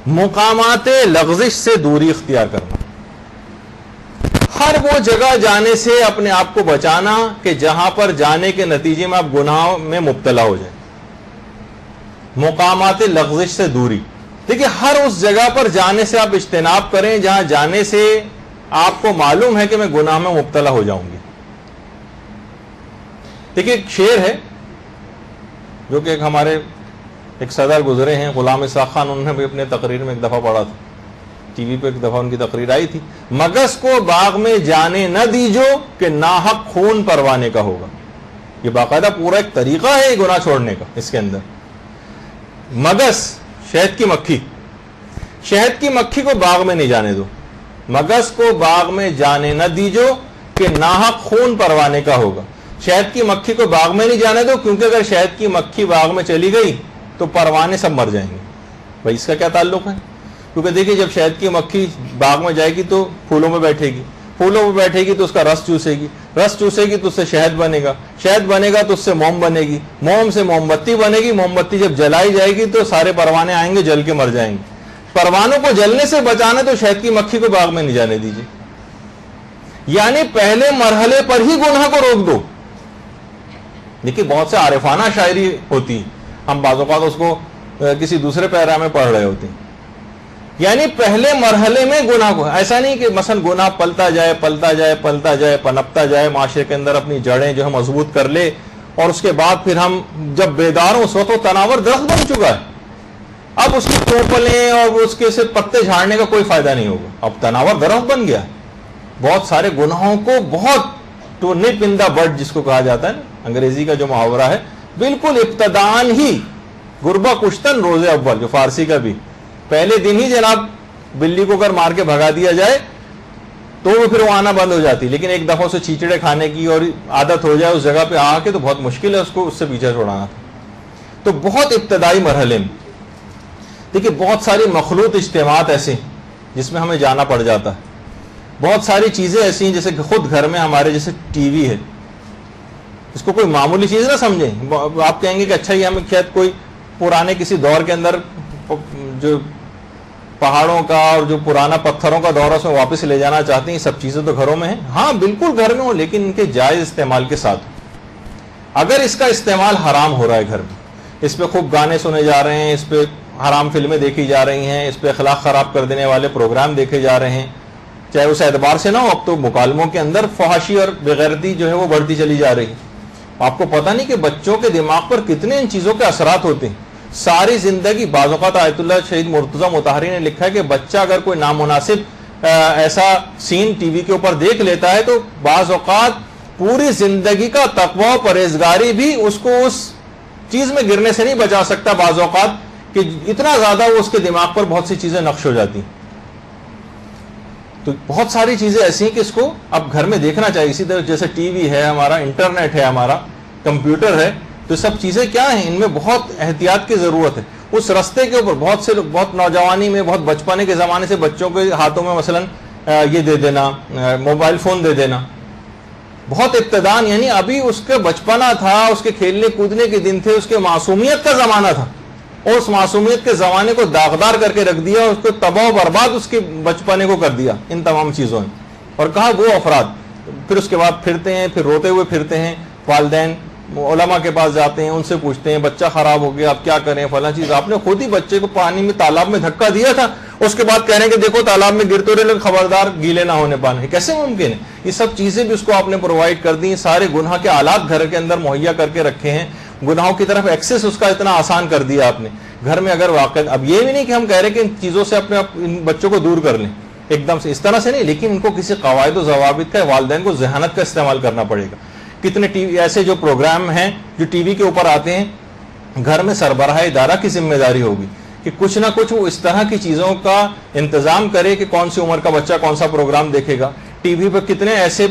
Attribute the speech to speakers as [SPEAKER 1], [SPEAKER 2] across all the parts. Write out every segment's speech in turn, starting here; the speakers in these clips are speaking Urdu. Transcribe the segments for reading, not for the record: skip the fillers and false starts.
[SPEAKER 1] مقامات لغزش سے دوری اختیار کرنا، ہر وہ جگہ جانے سے اپنے آپ کو بچانا کہ جہاں پر جانے کے نتیجے میں آپ گناہوں میں مبتلا ہو جائیں. مقامات لغزش سے دوری، دیکھیے ہر اس جگہ پر جانے سے آپ اجتناب کریں جہاں جانے سے آپ کو معلوم ہے کہ میں گناہ میں مبتلا ہو جاؤں گی. دیکھیے ایک شعر ہے جو کہ ہمارے ایک صدر گزرے ہیں غلام اسحاق خان، انہوں نے بھی اپنے تقریر میں ایک دفعہ پڑھا تھا، ٹی وی پہ ایک دفعہ ان کی تقریر آئی تھی. مگس کو باغ میں جانے نہ دیجو کہ ناحق خون پروانے کا ہوگا. یہ باقاعدہ پورا ایک طریقہ ہے گناہ چھوڑنے کا. اس کے اندر مگس، شہد کی مکھی، شہد کی مکھی کو باغ میں نہیں جانے دو. مگس کو باغ میں جانے نہ دیجو کہ ناحق خون پروانے کا ہوگا. شہد کی مکھی کو باغ میں نہیں جانے دو، کیونکہ اگر شہد کی مکھی باغ میں چلی گئی تو پروانے سب مر جائیں گے. بھائی اس کا کیا تعلق ہے؟ کیونکہ دیکھیے جب شہد کی مکھی باغ میں جائے گی تو پھولوں میں بیٹھے گی، پھولوں میں بیٹھے گی تو اس کا رس چوسے گی، رس چوسے گی تو اس سے شہد بنے گا، شہد بنے گا تو اس سے موم بنے گی، موم سے موم بتی بنے گی، موم بتی جب جلائی جائے گی تو سارے پروانے آئیں گے، جل کے مر جائیں گے. پروانوں کو جلنے سے بچانا تو شہد کی مکھی کو باغ میں نہیں جانے دیجیے. یعنی پہلے مرحلے پر ہی گناہ کو روک دو. دیکھیے بہت سے عارفانہ شاعری ہوتی ہے، ہم بعض اوقات اس کو کسی دوسرے پیرا میں پڑھ رہے ہوتے ہیں. یعنی پہلے مرحلے میں گناہ کو، ایسا نہیں کہ مثلا گناہ پلتا جائے پلتا جائے پلتا جائے پنپتا جائے، معاشرے کے اندر اپنی جڑیں جو ہے مضبوط کر لے، اور اس کے بعد پھر ہم جب بیدار ہوں اس وقت وہ تناور درخت بن چکا ہے، اب اس کی ٹوپلیں اور اس کے سے پتے جھاڑنے کا کوئی فائدہ نہیں ہوگا، اب تناور درخت بن گیا. بہت سارے گناہوں کو بہت تو نپ ان دا بڈ جس کو کہا جاتا ہے نا، انگریزی کا جو محاورہ ہے، بالکل ابتدان ہی گربہ کشتن روز اول، جو فارسی کا بھی پہلے دن ہی جناب بلی کو اگر مار کے بھگا دیا جائے تو وہ پھر وہ آنا بند ہو جاتی، لیکن ایک دفعہ سے چیچڑے کھانے کی اور عادت ہو جائے اس جگہ پہ آ کے تو بہت مشکل ہے اس کو اس سے پیچھا چھوڑانا. تو بہت ابتدائی مرحلے میں دیکھیے بہت ساری مخلوط اجتماعات ایسے جس میں ہمیں جانا پڑ جاتا ہے. بہت ساری چیزیں ایسی ہیں جیسے کہ خود گھر میں ہمارے جیسے ٹی وی ہے، اس کو کوئی معمولی چیز نہ سمجھیں. آپ کہیں گے کہ اچھا یہ ہمیں شاید کوئی پرانے کسی دور کے اندر جو پہاڑوں کا اور جو پرانا پتھروں کا دور ہے اس میں واپس لے جانا چاہتے ہیں. یہ سب چیزیں تو گھروں میں ہیں، ہاں بالکل گھر میں ہوں، لیکن ان کے جائز استعمال کے ساتھ. اگر اس کا استعمال حرام ہو رہا ہے گھر میں، اس پہ خوب گانے سنے جا رہے ہیں، اس پہ حرام فلمیں دیکھی جا رہی ہیں، اس پہ اخلاق خراب کر دینے والے پروگرام دیکھے جا رہے ہیں، چاہے اس اعتبار سے نہ ہو، اب تو مکالموں کے اندر فحاشی اور بےغیرتی جو ہے وہ بڑھتی چلی جا رہی ہے. آپ کو پتہ نہیں کہ بچوں کے دماغ پر کتنے ان چیزوں کے اثرات ہوتے ہیں. ساری زندگی بعض اوقات آیت اللہ شہید مرتضی مطہری نے لکھا ہے کہ بچہ اگر کوئی نامناسب ایسا سین ٹی وی کے اوپر دیکھ لیتا ہے تو بعض اوقات پوری زندگی کا تقوی و پرہیزگاری بھی اس کو اس چیز میں گرنے سے نہیں بچا سکتا. بعض اوقات کہ اتنا زیادہ وہ اس کے دماغ پر بہت سی چیزیں نقش ہو جاتی. تو بہت ساری چیزیں ایسی ہیں کہ اس کو اب گھر میں دیکھنا چاہیے. اسی طرح جیسے ٹی وی ہے ہمارا، انٹرنیٹ ہے ہمارا، کمپیوٹر ہے، تو سب چیزیں کیا ہیں، ان میں بہت احتیاط کی ضرورت ہے. اس رستے کے اوپر بہت سے لوگ بہت نوجوانی میں، بہت بچپنے کے زمانے سے بچوں کے ہاتھوں میں مثلا یہ دے دینا، موبائل فون دے دینا، بہت ابتدان، یعنی ابھی اس کے بچپنا تھا، اس کے کھیلنے کودنے کے دن تھے، اس کے معصومیت کا زمانہ تھا، اور اس معصومیت کے زمانے کو داغدار کر کے رکھ دیا، اس کو تباہ و برباد اس کے بچپنے کو کر دیا ان تمام چیزوں نے. اور کہا وہ افراد پھر اس کے بعد پھرتے ہیں، پھر روتے ہوئے پھرتے ہیں، والدین علماء کے پاس جاتے ہیں، ان سے پوچھتے ہیں بچہ خراب ہو گیا اب کیا کریں فلاں چیز. آپ نے خود ہی بچے کو پانی میں تالاب میں دھکا دیا تھا، اس کے بعد کہہ رہے ہیں کہ دیکھو تالاب میں گرتے رہے، خبردار گیلے نہ ہونے پانے. کیسے ممکن ہے؟ یہ سب چیزیں بھی اس کو آپ نے پرووائڈ کر دی. سارے گناہ کے آلات گھر کے اندر مہیا کر کے رکھے ہیں، گناہوں کی طرف ایکسس اس کا اتنا آسان کر دیا آپ نے گھر میں. اگر واقع اب یہ بھی نہیں کہ ہم کہہ رہے کہ ان چیزوں سے اپنے ان بچوں کو دور کر لیں ایک دم سے، اس طرح سے نہیں، لیکن ان کو کسی قواعد و ضوابط کا، والدین کو ذہانت کا استعمال کرنا پڑے گا. کتنے ٹی وی ایسے جو پروگرام ہیں جو ٹی وی کے اوپر آتے ہیں، گھر میں سربراہ ادارہ کی ذمہ داری ہوگی کہ کچھ نہ کچھ وہ اس طرح کی چیزوں کا انتظام کرے کہ کون سی عمر کا بچہ کون سا پروگرام دیکھے گا. ٹی وی پہ کتنے ایسے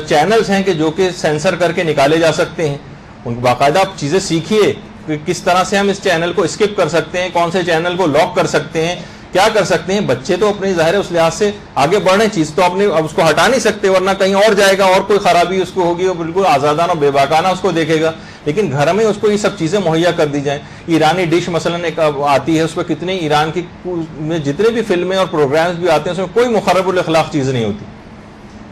[SPEAKER 1] چینلز ہیں کہ جو کہ سینسر کر کے نکالے جا سکتے ہیں. ان باقاعدہ آپ چیزیں سیکھیے کہ کس طرح سے ہم اس چینل کو اسکپ کر سکتے ہیں، کون سے چینل کو لاک کر سکتے ہیں، کیا کر سکتے ہیں. بچے تو اپنی ظاہر اس لحاظ سے آگے بڑھ رہے ہیں، چیز تو اپنے اب اس کو ہٹا نہیں سکتے ورنہ کہیں اور جائے گا اور کوئی خرابی اس کو ہوگی، وہ بالکل آزادانہ و بے باکانہ اس کو دیکھے گا. لیکن گھر میں اس کو یہ سب چیزیں مہیا کر دی جائیں. ایرانی ڈش مثلا ایک آتی ہے, اس پہ کتنے ایران کی میں جتنے بھی فلمیں اور پروگرامز بھی آتے ہیں اس میں کوئی مخرب الاخلاق چیز نہیں ہوتی.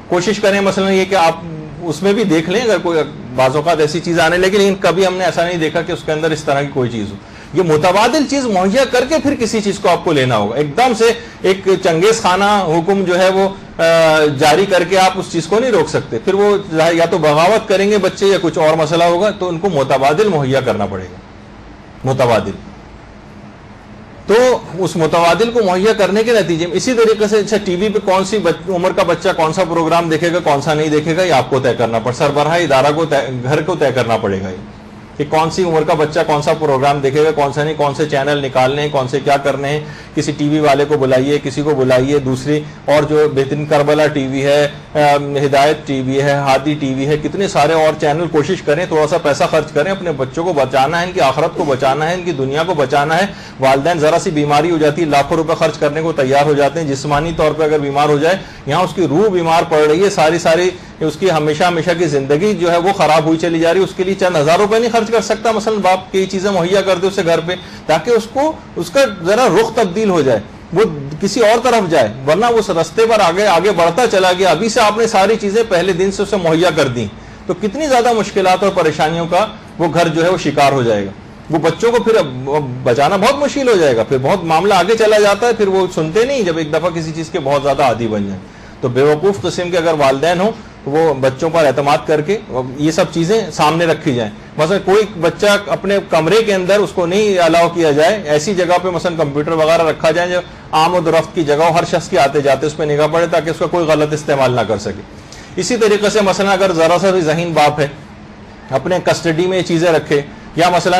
[SPEAKER 1] کوشش کریں مثلا یہ کہ آپ اس میں بھی دیکھ لیں اگر کوئی بعض اوقات ایسی چیز آنے لگی, لیکن کبھی ہم نے ایسا نہیں دیکھا کہ اس کے اندر اس طرح کی کوئی چیز ہو. یہ متبادل چیز مہیا کر کے پھر کسی چیز کو آپ کو لینا ہوگا. ایک دم سے ایک چنگیز خانہ حکم جو ہے وہ جاری کر کے آپ اس چیز کو نہیں روک سکتے. پھر وہ یا تو بغاوت کریں گے بچے یا کچھ اور مسئلہ ہوگا, تو ان کو متبادل مہیا کرنا پڑے گا. متبادل تو اس متبادل کو مہیا کرنے کے نتیجے میں اسی طریقے سے اچھا ٹی وی پہ کون سی عمر کا بچہ کون سا پروگرام دیکھے گا کون سا نہیں دیکھے گا, یہ آپ کو طے کرنا پڑے, سربراہ ادارہ کو گھر کو طے کرنا پڑے گا کہ کون سی عمر کا بچہ کون سا پروگرام دیکھے گا کون سا نہیں, کون سے چینل نکالنے ہیں, کون سے کیا کرنے ہیں. کسی ٹی وی والے کو بلائیے, کسی کو بلائیے, دوسری اور جو بہترین کربلا ٹی وی ہے, ہدایت ٹی وی ہے, ہادی ٹی وی ہے, کتنے سارے اور چینل. کوشش کریں تھوڑا سا پیسہ خرچ کریں, اپنے بچوں کو بچانا ہے, ان کی آخرت کو بچانا ہے, ان کی دنیا کو بچانا ہے. والدین ذرا سی بیماری ہو جاتی ہے لاکھوں روپے خرچ کرنے کو تیار ہو جاتے ہیں. جسمانی طور پہ اگر بیمار ہو جائے, یہاں اس کی روح بیمار پڑ رہی ہے, ساری اس کی ہمیشہ کی زندگی جو ہے وہ خراب ہوئی چلی جا رہی ہے. اس کے لیے چند ہزار روپے نہیں خرچ کر سکتا مثلا باپ کی چیزیں مہیا کر دے اسے گھر پہ, تاکہ اس کا ذرا رخ تبدیل ہو جائے, وہ کسی اور طرف جائے, ورنہ اس رستے پر آگے بڑھتا چلا گیا. ابھی سے آپ نے ساری چیزیں پہلے دن سے اسے مہیا کر دیں تو کتنی زیادہ مشکلات اور پریشانیوں کا وہ گھر جو ہے وہ شکار ہو جائے گا. وہ بچوں کو پھر بچانا بہت مشکل ہو جائے گا, پھر بہت معاملہ آگے چلا جاتا ہے, پھر وہ سنتے نہیں جب ایک دفعہ کسی چیز کے بہت زیادہ عادی بن جائیں. تو بیوقوف قسم کے اگر والدین ہوں وہ بچوں پر اعتماد کر کے یہ سب چیزیں سامنے رکھی جائیں. مثلا کوئی بچہ اپنے کمرے کے اندر اس کو نہیں الاؤ کیا جائے, ایسی جگہ پہ مثلا کمپیوٹر وغیرہ رکھا جائے جو عام و درفت کی جگہ ہو, ہر شخص کے آتے جاتے اس پہ نگاہ پڑے تاکہ اس کا کوئی غلط استعمال نہ کر سکے. اسی طریقے سے مثلا اگر ذرا سا بھی ذہین باپ ہے اپنے کسٹڈی میں یہ چیزیں رکھے, یا مثلا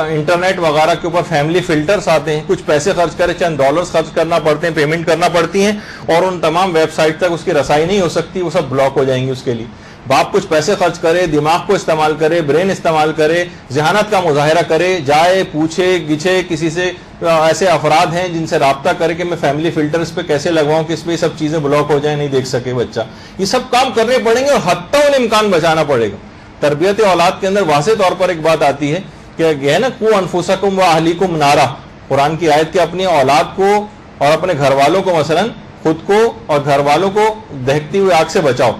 [SPEAKER 1] انٹرنیٹ وغیرہ کے اوپر فیملی فلٹرز آتے ہیں, کچھ پیسے خرچ کرے, چند ڈالرز خرچ کرنا پڑتے ہیں, پیمنٹ کرنا پڑتی ہیں, اور ان تمام ویب سائٹ تک اس کی رسائی نہیں ہو سکتی, وہ سب بلاک ہو جائیں گی. اس کے لیے باپ کچھ پیسے خرچ کرے, دماغ کو استعمال کرے, برین استعمال کرے, ذہانت کا مظاہرہ کرے, جائے پوچھے گچھے کسی سے, ایسے افراد ہیں جن سے رابطہ کرے کہ میں فیملی فلٹرز پہ کیسے لگواؤں کہ اس پہ یہ سب چیزیں بلاک ہو جائیں, نہیں دیکھ سکے بچہ. یہ سب کام کرنے پڑیں گے اور حتی الامکان بچانا پڑے گا. تربیت اولاد کے اندر واضح طور پر ایک بات آتی ہے کہ یہ ہے نا, قو انفسکم و اہلیکم نارا, قرآن کی آیت کے اپنی اولاد کو اور اپنے گھر والوں کو مثلا خود کو اور گھر والوں کو دہکتی ہوئی آگ سے بچاؤ.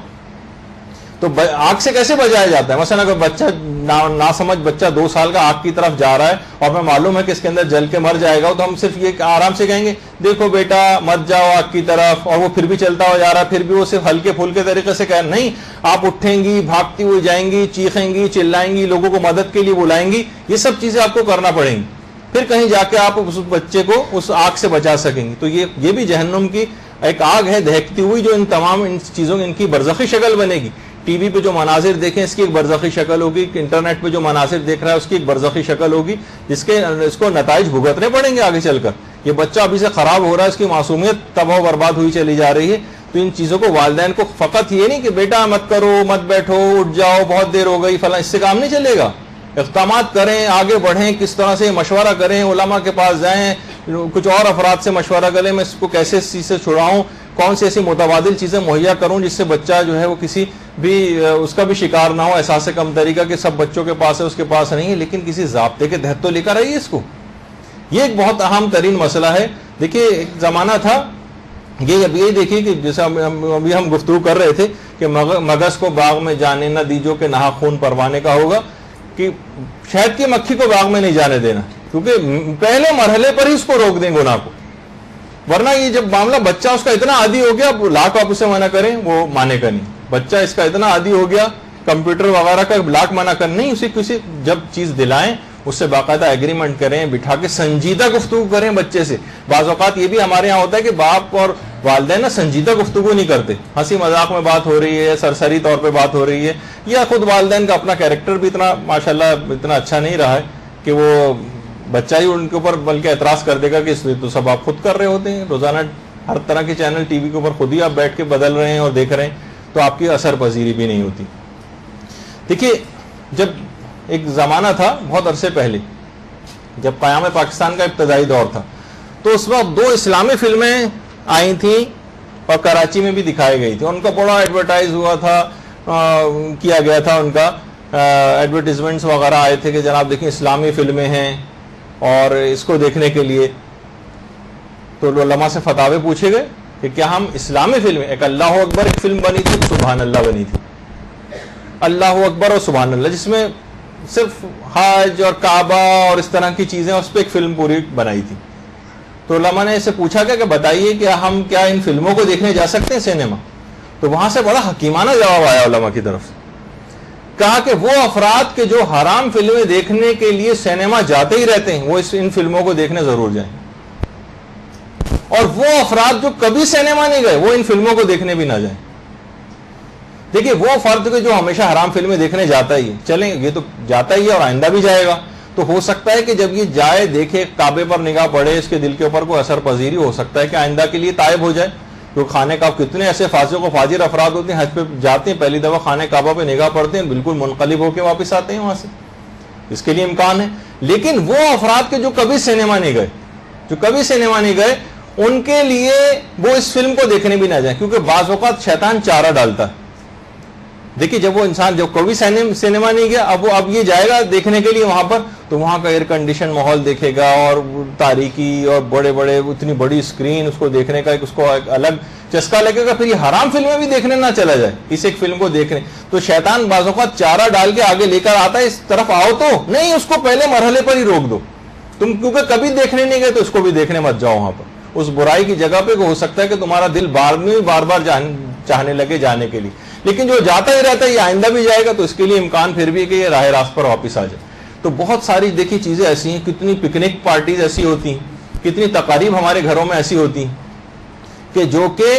[SPEAKER 1] تو آگ سے کیسے بچایا جاتا ہے؟ مثلا اگر بچہ ناسمجھ بچہ 2 سال کا آگ کی طرف جا رہا ہے اور ہمیں معلوم ہے کہ اس کے اندر جل کے مر جائے گا, تو ہم صرف یہ آرام سے کہیں گے دیکھو بیٹا مت جاؤ آگ کی طرف, اور وہ پھر بھی چلتا ہو جا رہا ہے, پھر بھی وہ صرف ہلکے پھلکے طریقے سے کہیں نہیں, آپ اٹھیں گی, بھاگتی ہوئی جائیں گی, چیخیں گی, چلائیں گی, لوگوں کو مدد کے لیے بلائیں گی. یہ سب چیزیں آپ کو کرنا پڑیں گی, پھر کہیں جا کے آپ اس بچے کو اس آگ سے بچا سکیں گے. تو یہ بھی جہنم کی ایک آگ ہے دہکتی ہوئی, جو ان تمام ان چیزوں ان کی برزخی شکل بنے گی. ٹی وی پہ جو مناظر دیکھیں اس کی ایک برزخی شکل ہوگی, انٹرنیٹ پہ جو مناظر دیکھ رہا ہے اس کی ایک برزخی شکل ہوگی, اس کو نتائج بھگتنے پڑیں گے آگے چل کر. یہ بچہ ابھی سے خراب ہو رہا ہے, اس کی معصومیت تباہ و برباد ہوئی چلی جا رہی ہے. تو ان چیزوں کو والدین کو فقط یہ نہیں کہ بیٹا مت کرو, مت بیٹھو, اٹھ جاؤ, بہت دیر ہو گئی فلاں, اس سے کام نہیں چلے گا. اقدامات کریں, آگے بڑھیں, کس طرح سے مشورہ کریں, علماء کے پاس جائیں, کچھ اور افراد سے مشورہ کریں, میں اس کو کیسے اس چیز سے چھڑاؤں, کون سی ایسی متبادل چیزیں مہیا کروں جس سے بچہ جو ہے وہ کسی بھی اس کا بھی شکار نہ ہو احساس کمتری کا کہ سب بچوں کے پاس ہے اس کے پاس نہیں ہے, لیکن کسی ضابطے کے تحت تو لے کر آئیے اس کو. یہ ایک بہت اہم ترین مسئلہ ہے. دیکھیے ایک زمانہ تھا, یہ دیکھیے کہ جیسے ابھی ہم گفتگو کر رہے تھے کہ مگس کو باغ میں جانے نہ دیجو کہ نہا خون پروانے کا ہوگا, کہ شہد کی مکھی کو باغ میں نہیں جانے دینا, کیونکہ پہلے مرحلے پر ہی اس کو روک دیں گناہ کو. ورنہ یہ جب معاملہ بچہ اس کا اتنا عادی ہو گیا, لاکھ آپ اسے منع کریں وہ مانے کا نہیں. بچہ اس کا اتنا عادی ہو گیا کمپیوٹر وغیرہ کا, لاکھ منع کر نہیں, اسے کسی جب چیز دلائیں اس سے باقاعدہ ایگریمنٹ کریں, بٹھا کے سنجیدہ گفتگو کریں بچے سے. بعض اوقات یہ بھی ہمارے یہاں ہوتا ہے کہ باپ اور والدین نا سنجیدہ گفتگو نہیں کرتے, ہنسی مذاق میں بات ہو رہی ہے, سرسری طور پہ بات ہو رہی ہے, یا خود والدین کا اپنا کیریکٹر بھی اتنا ماشاءاللہ اتنا اچھا نہیں رہا ہے کہ وہ بچہ ہی ان کے اوپر بلکہ اعتراض کر دے گا کہ تو سب آپ خود کر رہے ہوتے ہیں, روزانہ ہر طرح کے چینل ٹی وی کے اوپر خود ہی آپ بیٹھ کے بدل رہے ہیں اور دیکھ رہے ہیں, تو آپ کی اثر پذیری بھی نہیں ہوتی. دیکھیے جب ایک زمانہ تھا بہت عرصے پہلے, جب قیام پاکستان کا ابتدائی دور تھا, تو اس وقت 2 اسلامی فلمیں آئی تھیں اور کراچی میں بھی دکھائی گئی تھی. ان کا بڑا ایڈورٹائز ہوا تھا, کیا گیا تھا ان کا, ایڈورٹیزمنٹس وغیرہ آئے تھے کہ جناب دیکھیں اسلامی فلمیں ہیں اور اس کو دیکھنے کے لیے تو علماء سے فتاوے پوچھے گئے کہ کیا ہم اسلامی فلمیں، ایک اللہ اکبر ایک فلم بنی تھی، سبحان اللہ بنی تھی، اللہ اکبر اور سبحان اللہ، جس میں صرف حج اور کعبہ اور اس طرح کی چیزیں، اس پہ ایک فلم پوری بنائی تھی. تو علماء نے اسے پوچھا کہ بتائیے کہ ہم کیا ان فلموں کو دیکھنے جا سکتے ہیں سینما؟ تو وہاں سے بڑا حکیمانہ جواب آیا علماء کی طرف سے. کہا کہ وہ افراد کے جو حرام فلمیں دیکھنے کے لیے سینما جاتے ہی رہتے ہیں وہ ان فلموں کو دیکھنے ضرور جائیں، اور وہ افراد جو کبھی سینما نہیں گئے وہ ان فلموں کو دیکھنے بھی نہ جائیں. دیکھیے وہ فرد جو ہمیشہ حرام فلمیں دیکھنے جاتا ہی ہے، چلیں یہ تو جاتا ہی ہے اور آئندہ بھی جائے گا، تو ہو سکتا ہے کہ جب یہ جائے دیکھے کعبے پر نگاہ پڑے اس کے دل کے اوپر کوئی اثر پذیری ہو سکتا ہے کہ آئندہ کے لیے تائب ہو جائے. تو خانہ کعبہ کتنے ایسے فاسق و فاجر افراد ہوتے ہیں، حج پہ جاتے ہیں پہلی دفعہ خانہ کعبہ پہ نگاہ پڑتے ہیں بالکل منقلب ہو کے واپس آتے ہیں وہاں سے، اس کے لیے امکان ہے. لیکن وہ افراد کے جو کبھی سینما نہیں گئے ان کے لیے وہ اس فلم کو دیکھنے بھی نہ جائیں، کیونکہ بعض اوقات شیطان چارہ ڈالتا ہے. دیکھیے جب وہ انسان جو کبھی سینما نہیں گیا اب یہ جائے گا دیکھنے کے لیے وہاں پر، تو وہاں کا ایئر کنڈیشن ماحول دیکھے گا اور تاریکی اور بڑے بڑے اتنی بڑی اسکرین، اس کو دیکھنے کا اس کو ایک الگ چسکا لگے گا. پھر یہ حرام فلمیں بھی دیکھنے نہ چلا جائے اس ایک فلم کو دیکھنے. تو شیطان بعض اوقات چارہ ڈال کے آگے لے کر آتا ہے اس طرف آؤ، تو نہیں، اس کو پہلے مرحلے پر ہی روک دو. تم کیونکہ کبھی دیکھنے نہیں گئے تو اس کو بھی دیکھنے مت جاؤ وہاں پر، اس برائی کی جگہ پہ ہو سکتا ہے کہ تمہارا دل بار بار چاہنے لگے جانے کے لیے. لیکن جو جاتا ہی رہتا ہے یہ آئندہ بھی جائے گا، تو اس کے لیے امکان پھر بھی ہے کہ یہ راہ راست پر واپس آ جائے. تو بہت ساری دیکھیے چیزیں ایسی ہیں، کتنی پکنک پارٹیز ایسی ہوتی ہیں، کتنی تقاریب ہمارے گھروں میں ایسی ہوتی ہیں کہ جو کہ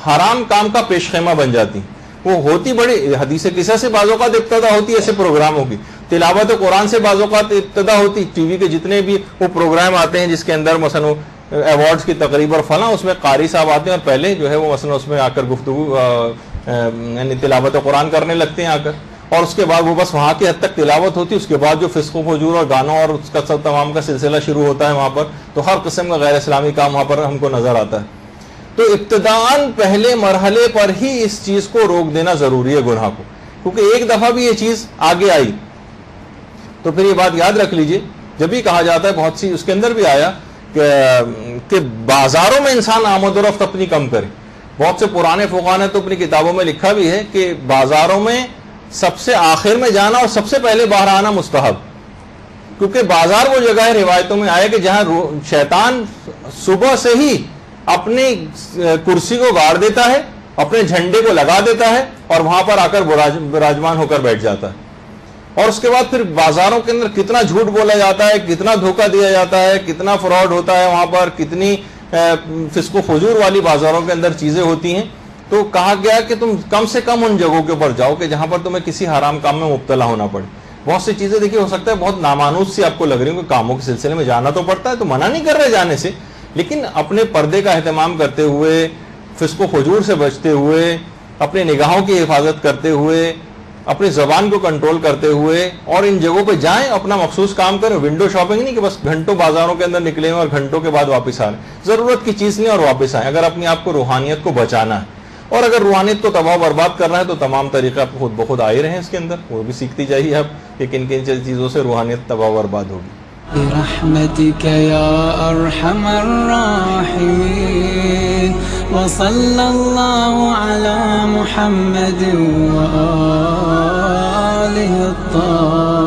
[SPEAKER 1] حرام کام کا پیش خیمہ بن جاتی. وہ ہوتی بڑی حدیث قصہ سے بعض اوقات ابتدا ہوتی ایسے پروگراموں کی، تلاوت قرآن سے بعض اوقات ابتدا ہوتی. ٹی وی کے جتنے بھی وہ پروگرام آتے ہیں جس کے اندر مثلا ایوارڈز کی تقریب اور فلاں، اس میں قاری صاحب آتے ہیں اور پہلے جو ہے وہ مثلا اس میں آ کر گفتگو یعنی تلاوت قرآن کرنے لگتے ہیں آ کر، اور اس کے بعد وہ بس وہاں کی حد تک تلاوت ہوتی ہے. اس کے بعد جو فسق و فجور اور گانوں اور اس کا سب تمام کا سلسلہ شروع ہوتا ہے وہاں پر، تو ہر قسم کا غیر اسلامی کام وہاں پر ہم کو نظر آتا ہے. تو ابتداً پہلے مرحلے پر ہی اس چیز کو روک دینا ضروری ہے گناہ کو، کیونکہ ایک دفعہ بھی یہ چیز آگے آئی تو پھر یہ بات یاد رکھ لیجئے. جب بھی کہا جاتا ہے بہت سی، اس کے اندر بھی آیا کہ بازاروں میں انسان آمد و رفت اپنی کم کرے. بہت سے پرانے فقہاء نے تو اپنی کتابوں میں لکھا بھی ہے کہ بازاروں میں سب سے آخر میں جانا اور سب سے پہلے باہر آنا مستحب، کیونکہ بازار وہ جگہ ہے، روایتوں میں آیا کہ جہاں شیطان صبح سے ہی اپنی کرسی کو گاڑ دیتا ہے، اپنے جھنڈے کو لگا دیتا ہے اور وہاں پر آ کر براجمان ہو کر بیٹھ جاتا ہے. اور اس کے بعد پھر بازاروں کے اندر کتنا جھوٹ بولا جاتا ہے، کتنا دھوکہ دیا جاتا ہے، کتنا فراڈ ہوتا ہے وہاں پر، کتنی فسق و فجور والی بازاروں کے اندر چیزیں ہوتی ہیں. تو کہا گیا کہ تم کم سے کم ان جگہوں کے اوپر جاؤ کہ جہاں پر تمہیں کسی حرام کام میں مبتلا ہونا پڑے. بہت سی چیزیں دیکھیے ہو سکتا ہے بہت نامانوس سی آپ کو لگ رہی ہوں کہ کاموں کے سلسلے میں جانا تو پڑتا ہے، تو منع نہیں کر رہے جانے سے، لیکن اپنے پردے کا اہتمام کرتے ہوئے، فسق و فجور سے بچتے ہوئے، اپنے نگاہوں کی حفاظت کرتے ہوئے، اپنی زبان کو کنٹرول کرتے ہوئے، اور ان جگہوں پہ جائیں، اپنا مخصوص کام کریں. ونڈو شاپنگ نہیں کہ بس گھنٹوں بازاروں کے اندر نکلے اور گھنٹوں کے بعد واپس آ رہے ہیں، ضرورت کی چیز نہیں اور واپس آئیں. اگر اپنے آپ کو روحانیت کو بچانا ہے اور اگر روحانیت کو تباہ و برباد کرنا ہے تو تمام طریقے آپ خود بخود آئے رہے ہیں اس کے اندر، وہ بھی سیکھتی جائیے آپ کہ کن کن چیزوں سے روحانیت تباہ و برباد ہوگی.
[SPEAKER 2] برحمتك يا أرحم الراحمين وصلى الله على محمد وآله الطاهرين.